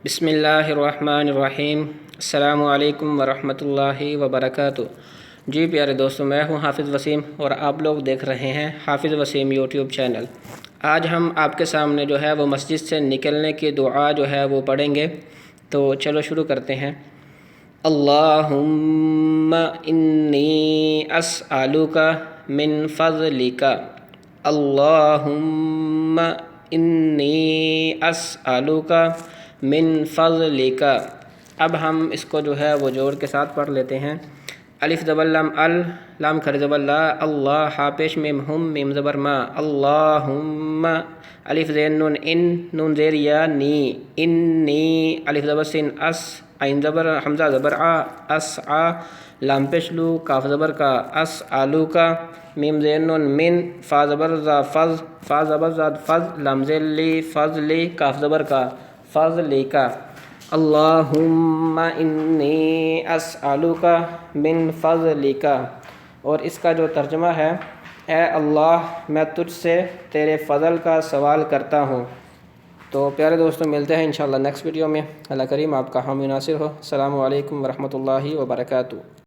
بسم اللہ الرحمن الرحیم۔ السلام علیکم ورحمۃ اللہ وبرکاتہ۔ جی پیارے دوستو، میں ہوں حافظ وسیم اور آپ لوگ دیکھ رہے ہیں حافظ وسیم یوٹیوب چینل۔ آج ہم آپ کے سامنے جو ہے وہ مسجد سے نکلنے کی دعا جو ہے وہ پڑھیں گے، تو چلو شروع کرتے ہیں۔ اللہم انی اسألک من فضلک، اللہم انی اسألک من فضلک۔ اب ہم اس کو جو ہے وہ جوڑ کے ساتھ پڑھ لیتے ہیں۔ الف زبر لام ال، لام کھڑی زبر لا، اللہ ہا پیش میم ہم، میم زبر ما، اللہم، الف زین نون ان، نون زیر یا نی، انی، الف زبر سین اس، عین زبر حمزہ زبر آ، اسعا، لام پیش لو، کاف زبر کا، اسعلو کا، میم زین نون من، فا زبر زا فض، فا زبر زاد فض، لام زیر لی، فض لی، کاف زبر کا، فضلی کا۔ اللہم انی اسألک من فضلک، اور اس کا جو ترجمہ ہے، اے اللہ میں تجھ سے تیرے فضل کا سوال کرتا ہوں۔ تو پیارے دوستوں، ملتے ہیں انشاءاللہ نیکسٹ ویڈیو میں۔ اللہ کریم آپ کا حامی ناصر ہو۔ السلام علیکم ورحمۃ اللہ وبرکاتہ۔